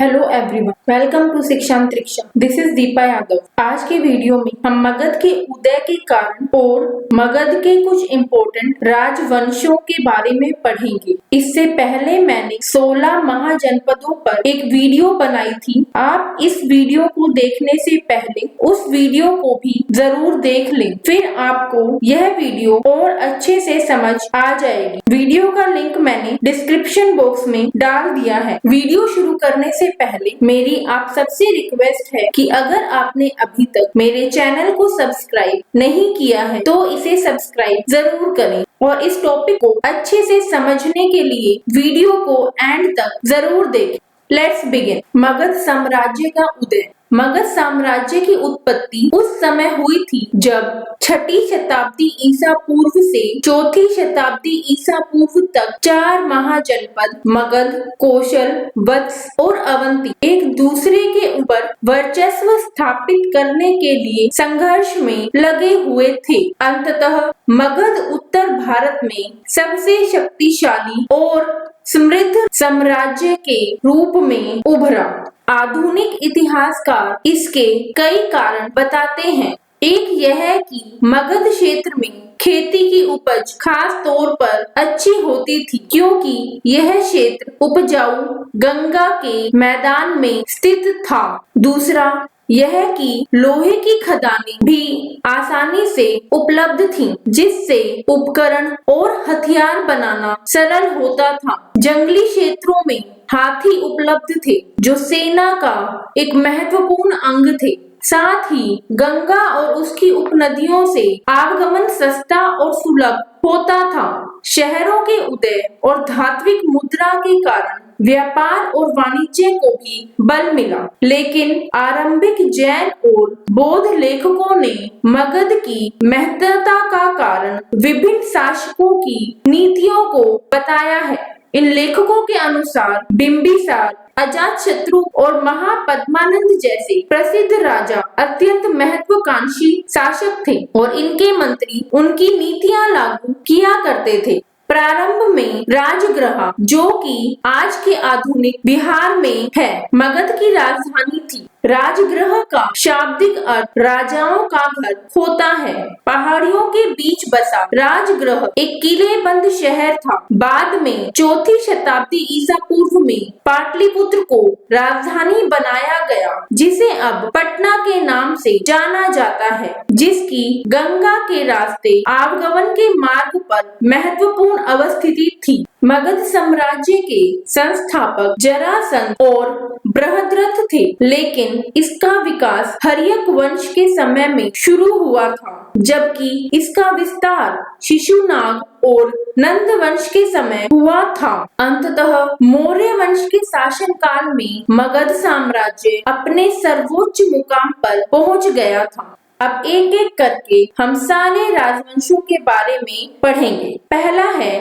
Hello everyone, welcome to Shikshantariksha. This is Deepa Yadav. आज के video में हम मगध के उदय के कारण और मगध के कुछ इम्पोर्टेंट राजवंशों के बारे में पढ़ेंगे। इससे पहले मैंने 16 महाजनपदों पर एक वीडियो बनाई थी। आप इस वीडियो को देखने से पहले उस वीडियो को भी जरूर देख लें, फिर आपको यह वीडियो और अच्छे से समझ आ जाएगी। वीडियो का लिंक मैंने डिस्क्रिप्शन बॉक्स में डाल दिया है। वीडियो शुरू करने से पहले मेरी आप सबसे रिक्वेस्ट है कि अगर आपने अभी तक मेरे चैनल को सब्सक्राइब नहीं किया है तो इसे सब्सक्राइब जरूर करें और इस टॉपिक को अच्छे से समझने के लिए वीडियो को एंड तक जरूर देखें। Let's begin. मगध साम्राज्य का उदय। मगध साम्राज्य की उत्पत्ति उस समय हुई थी जब 6ठी शताब्दी ईसा पूर्व से 4ठी शताब्दी ईसा पूर्व तक 4 महाजनपद मगध, कौशल, वत्स और अवंती एक दूसरे के ऊपर वर्चस्व स्थापित करने के लिए संघर्ष में लगे हुए थे। अंततः मगध उत्तर भारत में सबसे शक्तिशाली और समृद्ध साम्राज्य के रूप में उभरा। आधुनिक इतिहासकार इसके कई कारण बताते हैं। एक यह है कि मगध क्षेत्र में खेती की उपज खास तौर पर अच्छी होती थी क्योंकि यह क्षेत्र उपजाऊ गंगा के मैदान में स्थित था। दूसरा यह कि लोहे की खदानें भी आसानी से उपलब्ध थीं, जिससे उपकरण और हथियार बनाना सरल होता था। जंगली क्षेत्रों में हाथी उपलब्ध थे जो सेना का एक महत्वपूर्ण अंग थे। साथ ही गंगा और उसकी उपनदियों से आवागमन सस्ता और सुलभ होता था। शहरों के उदय और धात्विक मुद्रा के कारण व्यापार और वाणिज्य को भी बल मिला। लेकिन आरंभिक जैन और बौद्ध लेखकों ने मगध की महत्ता का कारण विभिन्न शासकों की नीतियों को बताया है। इन लेखकों के अनुसार बिंबिसार, अजातशत्रु और महापद्मानंद जैसे प्रसिद्ध राजा अत्यंत महत्वाकांक्षी शासक थे और इनके मंत्री उनकी नीतियां लागू किया करते थे। प्रारंभ में राजगृह, जो कि आज के आधुनिक बिहार में है, मगध की राजधानी थी। राजगृह का शाब्दिक अर्थ राजाओं का घर होता है। पहाड़ियों के बीच बसा राजगृह एक किलेबंद शहर था। बाद में 4ठी शताब्दी ईसा पूर्व में पाटलिपुत्र को राजधानी बनाया गया, जिसे अब पटना के नाम से जाना जाता है, जिसकी गंगा के रास्ते आवागमन के मार्ग पर महत्वपूर्ण अवस्थिति थी। मगध साम्राज्य के संस्थापक जरासंध और बृहद्रथ थे, लेकिन इसका विकास हर्यक वंश के समय में शुरू हुआ था, जबकि इसका विस्तार शिशुनाग और नंद वंश के समय हुआ था। अंततः मौर्य वंश के शासनकाल में मगध साम्राज्य अपने सर्वोच्च मुकाम पर पहुंच गया था। अब एक एक करके हम सारे राजवंशों के बारे में पढ़ेंगे। पहला है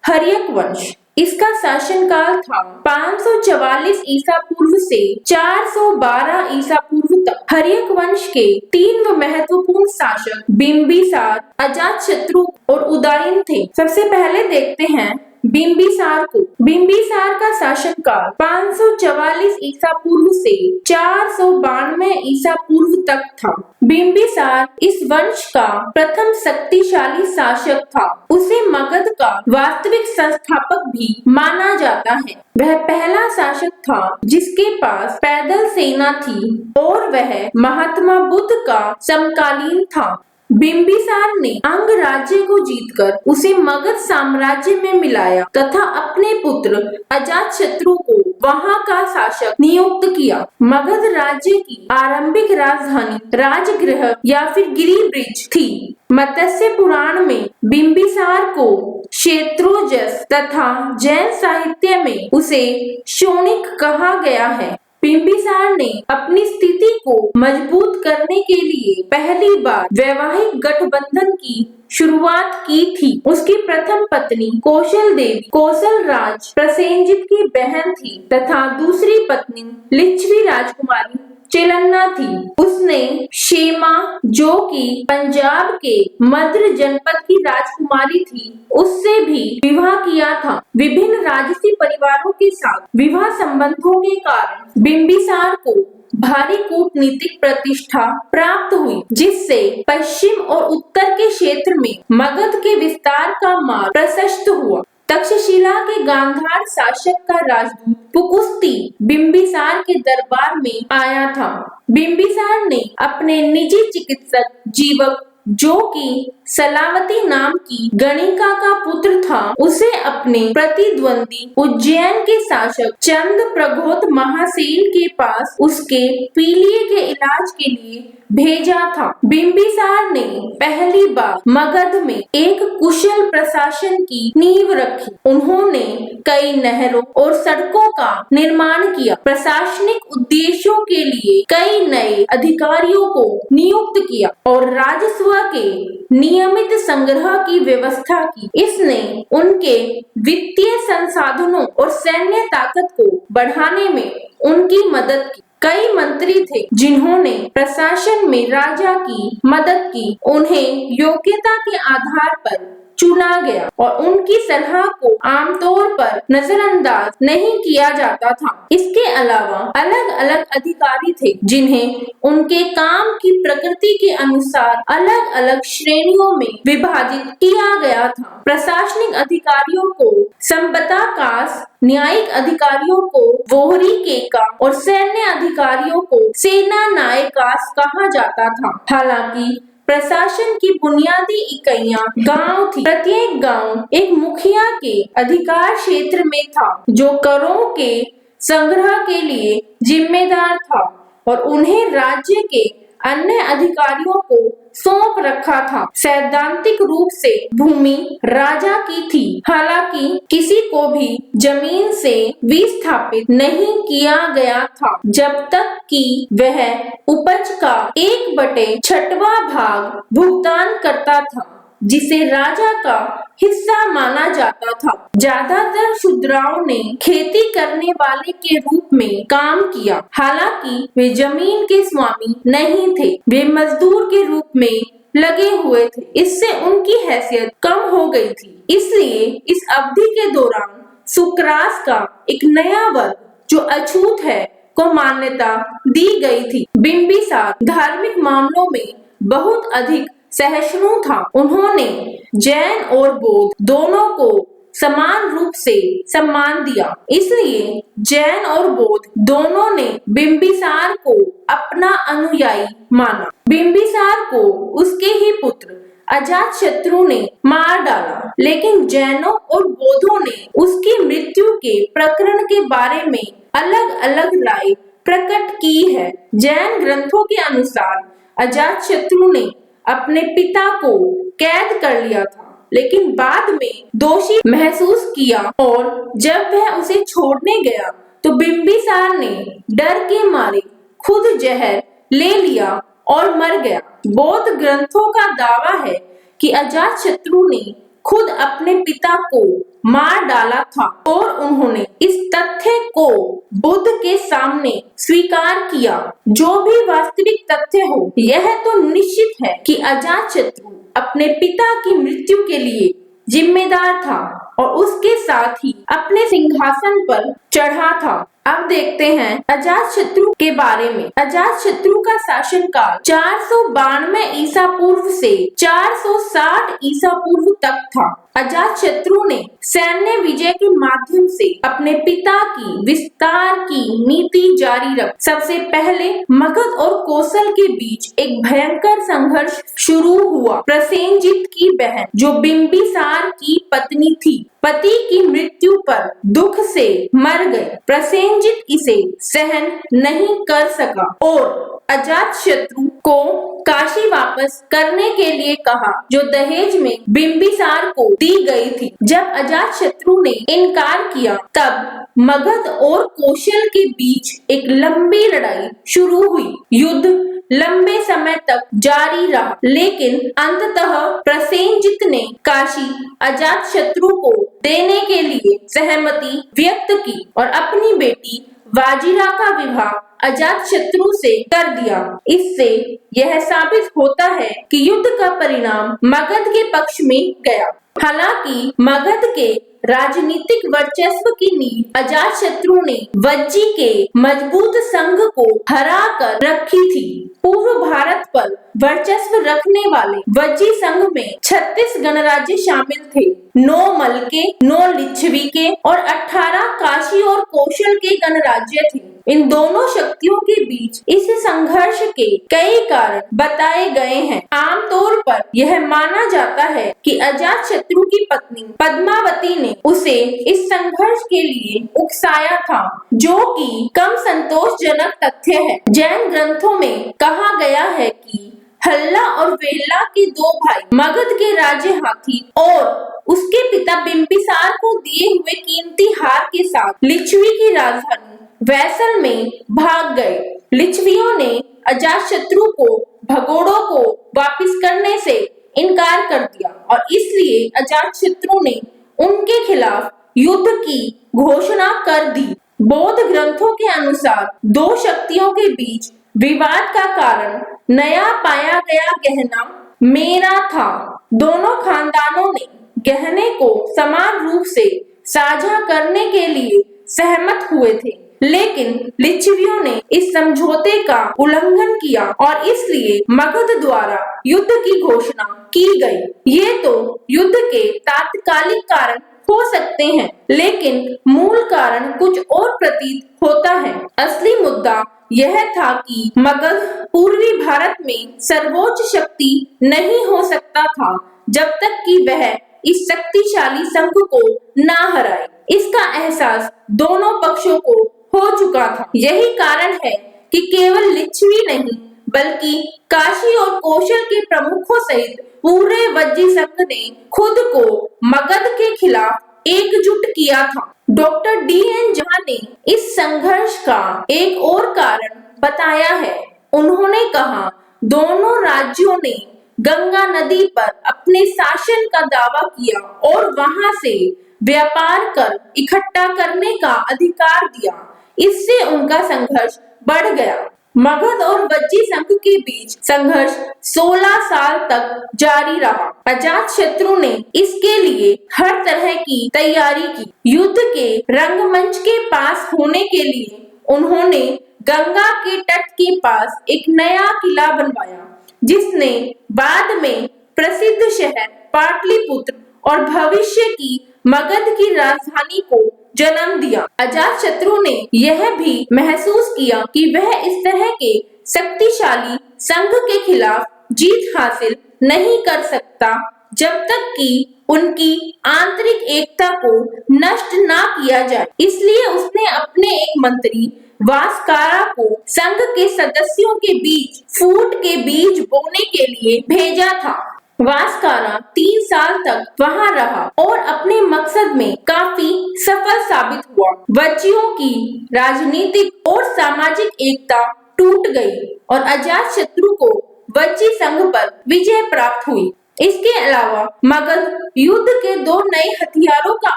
हर्यक वंश। इसका शासनकाल था 544 ईसा पूर्व से 412 ईसा पूर्व तक। हर्यक वंश के 3 महत्वपूर्ण शासक बिंबिसार, अजातशत्रु और उदयन थे। सबसे पहले देखते हैं बिंबिसार को। बिंबिसार का शासनकाल 544 ईसा पूर्व से 492 ईसा पूर्व तक था। बिंबिसार इस वंश का प्रथम शक्तिशाली शासक था। उसे मगध का वास्तविक संस्थापक भी माना जाता है। वह पहला शासक था जिसके पास पैदल सेना थी और वह महात्मा बुद्ध का समकालीन था। बिंबिसार ने अंग राज्य को जीतकर उसे मगध साम्राज्य में मिलाया तथा अपने पुत्र अजातशत्रु को वहां का शासक नियुक्त किया। मगध राज्य की आरंभिक राजधानी राजगृह या फिर गिरिब्रिज थी। मत्स्य पुराण में बिंबिसार को क्षेत्रोजस तथा जैन साहित्य में उसे शोणिक कहा गया है। बिंबिसार ने अपनी स्थिति को मजबूत करने के लिए पहली बार वैवाहिक गठबंधन की शुरुआत की थी। उसकी प्रथम पत्नी कौशल देवी कौशल राज प्रसेनजित की बहन थी तथा दूसरी पत्नी लिच्छवी राजकुमारी चिलन्ना थी। उसने शेमा, जो कि पंजाब के मद्र जनपद की राजकुमारी थी, उससे भी विवाह किया था। विभिन्न राजसी परिवारों के साथ विवाह संबंधों के कारण बिंबिसार को भारी कूटनीतिक प्रतिष्ठा प्राप्त हुई, जिससे पश्चिम और उत्तर के क्षेत्र में मगध के विस्तार का मार्ग प्रशस्त हुआ। तक्षशिला के गांधार शासक का राजदूत पुकुस्ती बिंबिसार के दरबार में आया था। बिंबिसार ने अपने निजी चिकित्सक जीवक, जो कि सलावती नाम की गणिका का पुत्र था, उसे अपने प्रतिद्वंदी उज्जैन के शासक चंद प्रघोत महासेन के पास उसके पीलिए के इलाज के लिए भेजा था। बिंबिसार ने पहली बार मगध में एक कुशल प्रशासन की नींव रखी। उन्होंने कई नहरों और सड़कों का निर्माण किया, प्रशासनिक उद्देश्यों के लिए कई नए अधिकारियों को नियुक्त किया और राजस्व के नियमित संग्रह की व्यवस्था की। इसने उनके वित्तीय संसाधनों और सैन्य ताकत को बढ़ाने में उनकी मदद की। कई मंत्री थे जिन्होंने प्रशासन में राजा की मदद की। उन्हें योग्यता के आधार पर चुना गया और उनकी सलाह को आमतौर पर नजरअंदाज नहीं किया जाता था। इसके अलावा अलग अलग अधिकारी थे जिन्हें उनके काम की प्रकृति के अनुसार अलग अलग श्रेणियों में विभाजित किया गया था। प्रशासनिक अधिकारियों को संबताकाश, न्यायिक अधिकारियों को वोहरी केका और सैन्य अधिकारियों को सेना नायकास कहा जाता था। हालांकि प्रशासन की बुनियादी इकाइयां गांव थी। प्रत्येक गांव एक मुखिया के अधिकार क्षेत्र में था, जो करों के संग्रह के लिए जिम्मेदार था और उन्हें राज्य के अन्य अधिकारियों को सौंप रखा था। सैद्धांतिक रूप से भूमि राजा की थी, हालांकि किसी को भी जमीन से विस्थापित नहीं किया गया था जब तक कि वह उपज का 1/6वां भाग भुगतान करता था, जिसे राजा का हिस्सा माना जाता था। ज्यादातर शूद्राओं ने खेती करने वाले के रूप में काम किया, हालांकि वे जमीन के स्वामी नहीं थे। वे मजदूर के रूप में लगे हुए थे। इससे उनकी हैसियत कम हो गई थी। इसलिए इस अवधि के दौरान सुक्रास का एक नया वर्ग, जो अछूत है, को मान्यता दी गई थी। बिंबिसार धार्मिक मामलों में बहुत अधिक सहिष्णु था। उन्होंने जैन और बौद्ध दोनों को समान रूप से सम्मान दिया। इसलिए जैन और बौद्ध दोनों ने बिंबिसार को अपना अनुयायी माना। बिंबिसार को उसके ही पुत्र अजातशत्रु ने मार डाला, लेकिन जैनों और बौद्धों ने उसकी मृत्यु के प्रकरण के बारे में अलग अलग राय प्रकट की है। जैन ग्रंथों के अनुसार अजातशत्रु ने अपने पिता को कैद कर लिया था, लेकिन बाद में दोषी महसूस किया और जब वह उसे छोड़ने गया तो बिंबिसार ने डर के मारे खुद जहर ले लिया और मर गया। बौद्ध ग्रंथों का दावा है कि अजातशत्रु ने खुद अपने पिता को मार डाला था और उन्होंने इस तथ्य को बुद्ध के सामने स्वीकार किया। जो भी वास्तविक तथ्य हो, यह तो निश्चित है कि अजातशत्रु अपने पिता की मृत्यु के लिए जिम्मेदार था और उसके साथ ही अपने सिंहासन पर चढ़ा था। अब देखते हैं अजातशत्रु के बारे में। अजातशत्रु का शासनकाल 492 ईसा पूर्व से 460 ईसा पूर्व तक था। अजातशत्रु ने सैन्य विजय के माध्यम से अपने पिता की विस्तार की नीति जारी रखी। सबसे पहले मगध और कौशल के बीच एक भयंकर संघर्ष शुरू हुआ। प्रसेनजित की बहन, जो बिंबिसार की पत्नी थी, पति की मृत्यु पर दुख से मर गए। प्रसेनजित इसे सहन नहीं कर सका और अजातशत्रु को काशी वापस करने के लिए कहा, जो दहेज में बिंबिसार को दी गई थी। जब अजातशत्रु ने इनकार किया, तब मगध और कौशल के बीच एक लंबी लड़ाई शुरू हुई। युद्ध लंबे समय तक जारी रहा, लेकिन अंततः प्रसेनजित ने काशी अजातशत्रु को देने के लिए सहमति व्यक्त की और अपनी बेटी वाजिरा का विवाह अजातशत्रु से कर दिया। इससे यह साबित होता है कि युद्ध का परिणाम मगध के पक्ष में गया। हालांकि मगध के राजनीतिक वर्चस्व की नींव अजातशत्रु ने वज्जी के मजबूत संघ को हरा कर रखी थी। पूर्व भारत पर वर्चस्व रखने वाले वज्जी संघ में 36 गणराज्य शामिल थे। 9 मलके, 9 लिच्छवी के और 18 काशी और कौशल के गणराज्य थे। इन दोनों शक्तियों के बीच इस संघर्ष के कई कारण बताए गए हैं। आमतौर पर यह माना जाता है कि अजातशत्रु की पत्नी पद्मावती ने उसे इस संघर्ष के लिए उकसाया था, जो कि कम संतोषजनक तथ्य है। जैन ग्रंथों में कहा गया है कि हल्ला और वेल्ला के 2 भाई मगध के राज्य हाथी और उसके पिता बिंबिसार को दिए हुए कीमती हार के साथ लिच्छवी की राजधानी वैसल में भाग गए। लिच्छवियों ने अजातशत्रु को भगोड़ों को वापस करने से इनकार कर दिया और इसलिए अजातशत्रु ने उनके खिलाफ युद्ध की घोषणा कर दी। बौद्ध ग्रंथों के अनुसार 2 शक्तियों के बीच विवाद का कारण नया पाया गया गहना मेरा था। दोनों खानदानों ने गहने को समान रूप से साझा करने के लिए सहमत हुए थे, लेकिन लिच्छवियों ने इस समझौते का उल्लंघन किया और इसलिए मगध द्वारा युद्ध की घोषणा की गई। ये तो युद्ध के तात्कालिक कारण हो सकते हैं, लेकिन मूल कारण कुछ और प्रतीत होता है। असली मुद्दा यह था कि मगध पूर्वी भारत में सर्वोच्च शक्ति नहीं हो सकता था जब तक कि वह इस शक्तिशाली संघ को ना हराए। इसका एहसास दोनों पक्षों को हो चुका था। यही कारण है कि केवल लिच्छवी नहीं बल्कि काशी और कौशल के प्रमुखों सहित पूरे वज्जी संघ ने खुद को मगध के खिलाफ एकजुट किया था। Doctor D.N. झा ने इस संघर्ष का एक और कारण बताया है। उन्होंने कहा, दोनों राज्यों ने गंगा नदी पर अपने शासन का दावा किया और वहां से व्यापार कर इकट्ठा करने का अधिकार दिया। इससे उनका संघर्ष बढ़ गया। मगध और वज्जी संघ के बीच संघर्ष 16 साल तक जारी रहा। अजातशत्रु ने इसके लिए हर तरह की तैयारी की। युद्ध के रंगमंच के पास होने के लिए उन्होंने गंगा के तट के पास एक नया किला बनवाया, जिसने बाद में प्रसिद्ध शहर पाटलिपुत्र और भविष्य की मगध की राजधानी को जन्म दिया। अजातशत्रु ने यह भी महसूस किया कि वह इस तरह के शक्तिशाली संघ के खिलाफ जीत हासिल नहीं कर सकता जब तक कि उनकी आंतरिक एकता को नष्ट ना किया जाए। इसलिए उसने अपने एक मंत्री वास्कारा को संघ के सदस्यों के बीच फूट के बीज बोने के लिए भेजा था। वास्कारा 3 साल तक वहां रहा और अपने मकसद में काफी सफल साबित हुआ। वज्जियों की राजनीतिक और सामाजिक एकता टूट गई और अजातशत्रु को वज्जी संघ पर विजय प्राप्त हुई। इसके अलावा मगध युद्ध के 2 नए हथियारों का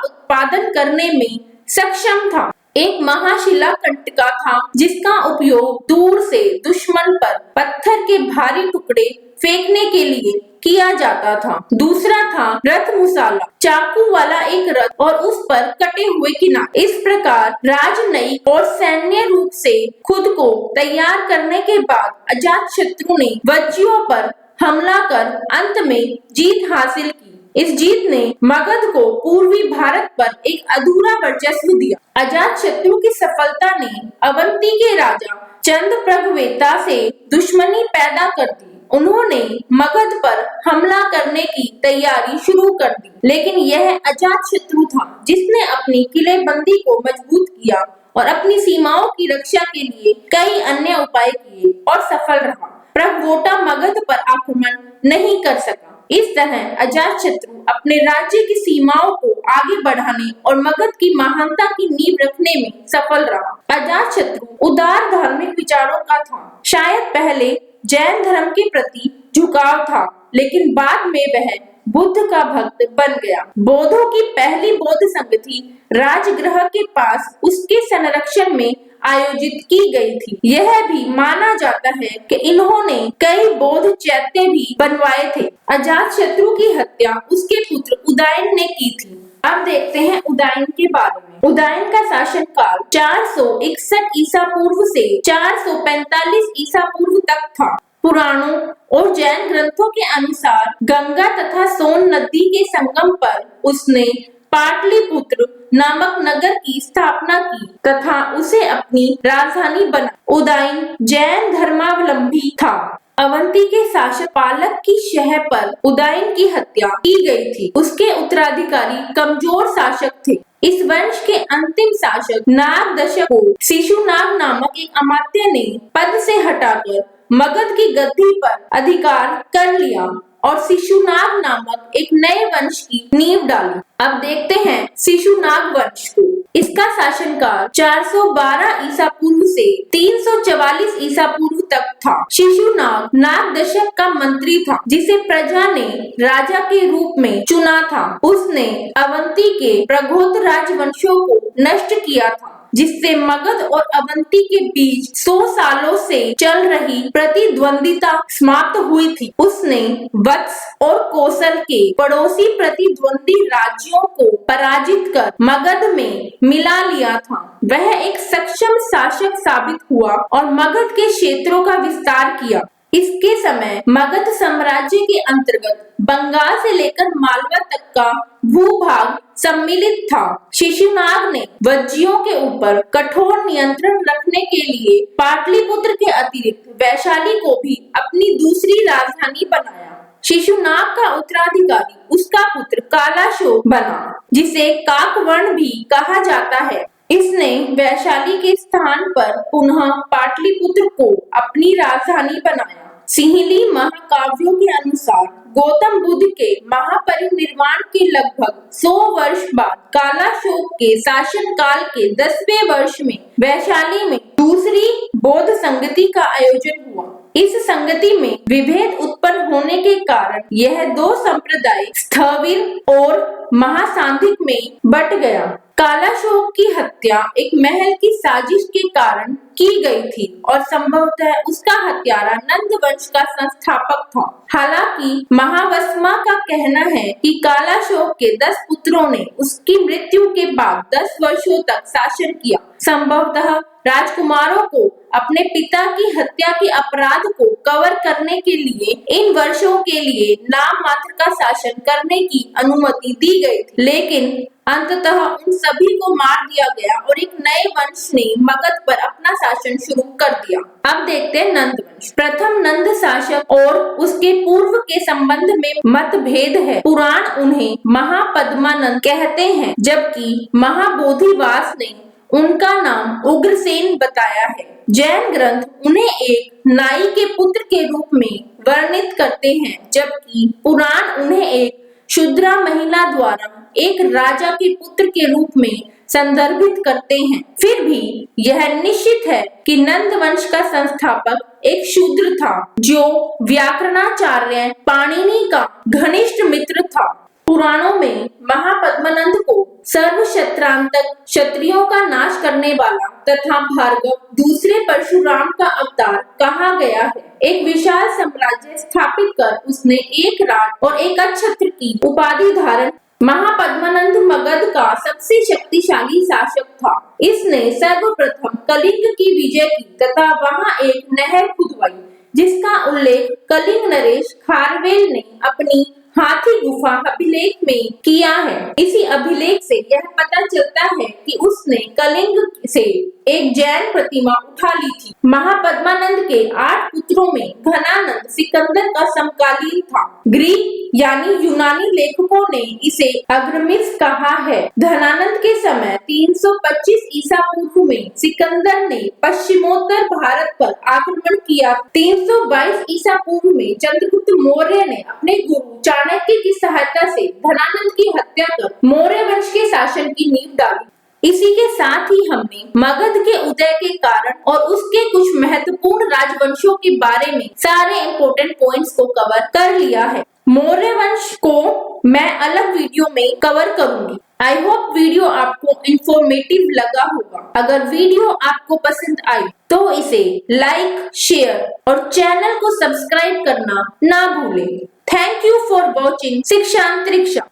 उत्पादन करने में सक्षम था। एक महाशिला कंटका था, जिसका उपयोग दूर से दुश्मन पर पत्थर के भारी टुकड़े फेंकने के लिए किया जाता था। दूसरा था रथ मुसाला, चाकू वाला एक रथ और उस पर कटे हुए किनारे। इस प्रकार राजनयिक और सैन्य रूप से खुद को तैयार करने के बाद अजातशत्रु ने वज्जियों पर हमला कर अंत में जीत हासिल की। इस जीत ने मगध को पूर्वी भारत पर एक अधूरा वर्चस्व दिया। अजातशत्रु की सफलता ने अवंती के राजा चंद्रप्रभवेता से दुश्मनी पैदा कर दी। उन्होंने मगध पर हमला करने की तैयारी शुरू कर दी, लेकिन यह अजातशत्रु था जिसने अपनी किलेबंदी को मजबूत किया और अपनी सीमाओं की रक्षा के लिए कई अन्य उपाय किए और सफल रहा। प्रभवोटा मगध पर आक्रमण नहीं कर सका। इस तरह अजातशत्रु अपने राज्य की सीमाओं को आगे बढ़ाने और मगध की महानता की नींव रखने में सफल रहा। अजातशत्रु उदार धार्मिक विचारों का था। शायद पहले जैन धर्म के प्रति झुकाव था, लेकिन बाद में वह बुद्ध का भक्त बन गया। बौद्धों की पहली बौद्ध संगति राजगृह के पास उसके संरक्षण में आयोजित की गई थी। यह भी माना जाता है कि इन्होंने कई बौद्ध चैत्य भी बनवाए थे। अजातशत्रु की हत्या उसके पुत्र उदयन ने की थी। अब देखते हैं उदयन के बारे में। उदयन का शासन काल 461 ईसा पूर्व से 445 ईसा पूर्व तक था। पुराणों और जैन ग्रंथों के अनुसार गंगा तथा सोन नदी के संगम पर उसने पाटलिपुत्र नामक नगर की स्थापना की तथा उसे अपनी राजधानी बना। उदयन जैन धर्मावलंबी था। अवंती के शासक पालक की शह पर उदयन की हत्या की गई थी। उसके उत्तराधिकारी कमजोर शासक थे। इस वंश के अंतिम शासक नागदशक को शिशुनाग नामक एक अमात्य ने पद से हटाकर मगध की गद्दी पर अधिकार कर लिया और शिशुनाग नामक एक नए वंश की नींव डाली। अब देखते हैं शिशुनाग वंश को। इसका शासनकाल 412 ईसा पूर्व से 344 ईसा पूर्व तक था। शिशुनाग नागदशक का मंत्री था, जिसे प्रजा ने राजा के रूप में चुना था। उसने अवंती के प्रगोत्र राजवंशों को नष्ट किया था, जिससे मगध और अवंती के बीच 100 सालों से चल रही प्रतिद्वंदिता समाप्त हुई थी। उसने वत्स और कौशल के पड़ोसी प्रतिद्वंदी राज्यों को पराजित कर मगध में मिला लिया था। वह एक सक्षम शासक साबित हुआ और मगध के क्षेत्रों का विस्तार किया। इसके समय मगध साम्राज्य के अंतर्गत बंगाल से लेकर मालवा तक का भूभाग सम्मिलित था। शिशुनाग ने वज्जियों के ऊपर कठोर नियंत्रण रखने के लिए पाटलिपुत्र के अतिरिक्त वैशाली को भी अपनी दूसरी राजधानी बनाया। शिशुनाग का उत्तराधिकारी उसका पुत्र कालाशोक बना, जिसे काकवर्ण भी कहा जाता है। इसने वैशाली के स्थान पर पुनः पाटलिपुत्र को अपनी राजधानी बनाया। सिंहली महाकाव्यों के अनुसार गौतम बुद्ध के महापरिनिर्वाण के लगभग 100 वर्ष बाद कालाशोक के शासन काल के 10वें वर्ष में वैशाली में दूसरी बौद्ध संगति का आयोजन हुआ। इस संगति में विभेद उत्पन्न होने के कारण यह दो संप्रदाय स्थविर और महासांधिक में बट गया। कालाशोक की हत्या एक महल की साजिश के कारण की गई थी और संभवतः उसका हत्यारा नंद वंश का संस्थापक था। हालांकि महावस्मा का कहना है कि कालाशोक के 10 पुत्रों ने उसकी मृत्यु के बाद 10 वर्षों तक शासन किया। संभवतः राजकुमारों को अपने पिता की हत्या के अपराध को कवर करने के लिए इन वर्षों के लिए नाम मात्र का शासन करने की अनुमति दी गई थी, लेकिन अंततः उन सभी को मार दिया गया और एक नए वंश ने मगध पर अपना शासन शुरू कर दिया। अब देखते हैं नंद वंश। प्रथम नंद शासक और उसके पूर्व के संबंध में मतभेद है। पुराण उन्हें महापद्मानंद कहते हैं, जबकि महाबोधिवास ने उनका नाम उग्रसेन बताया है। जैन ग्रंथ उन्हें एक नाई के पुत्र के रूप में वर्णित करते हैं, जबकि पुराण उन्हें एक शूद्रा महिला द्वारा एक राजा के पुत्र के रूप में संदर्भित करते हैं। फिर भी यह निश्चित है कि नंद वंश का संस्थापक एक शूद्र था, जो व्याकरणाचार्य पाणिनि का घनिष्ठ मित्र था। पुराणों में महापद्मानंद को सर्वक्षत्रांतक क्षत्रियों का नाश करने वाला तथा भार्गव दूसरे परशुराम का अवतार कहा गया है। एक विशाल साम्राज्य स्थापित कर उसने एक राज और एक छत्र की उपाधि धारण। महापद्मानंद मगध का सबसे शक्तिशाली शासक था। इसने सर्वप्रथम कलिंग की विजय की तथा वहां एक नहर खुदवाई, जिसका उल्लेख कलिंग नरेश खारवेल ने अपनी हाथी गुफा अभिलेख में किया है। इसी अभिलेख से यह पता चलता है कि उसने कलिंग से एक जैन प्रतिमा उठा ली थी। महापद्मानंद के 8 पुत्रों में घनानंद सिकंदर का समकालीन था। ग्रीक यानी यूनानी लेखकों ने इसे अग्रमिस कहा है। धनानंद के समय 325 ईसा पूर्व में सिकंदर ने पश्चिमोत्तर भारत पर आक्रमण किया। 322 ईसा पूर्व में चंद्रगुप्त मौर्य ने अपने गुरु चाणक्य की सहायता से धनानंद की हत्या कर मौर्य वंश के शासन की नींव डाली। इसी के साथ ही हमने मगध के उदय के कारण और उसके कुछ महत्वपूर्ण राजवंशों के बारे में सारे इम्पोर्टेंट पॉइंट्स को कवर कर लिया है। मौर्य वंश को मैं अलग वीडियो में कवर करूंगी। आई होप वीडियो आपको इंफॉर्मेटिव लगा होगा। अगर वीडियो आपको पसंद आई तो इसे लाइक, शेयर और चैनल को सब्सक्राइब करना ना भूलें। Thank you for watching शिक्षांतरिक्षा।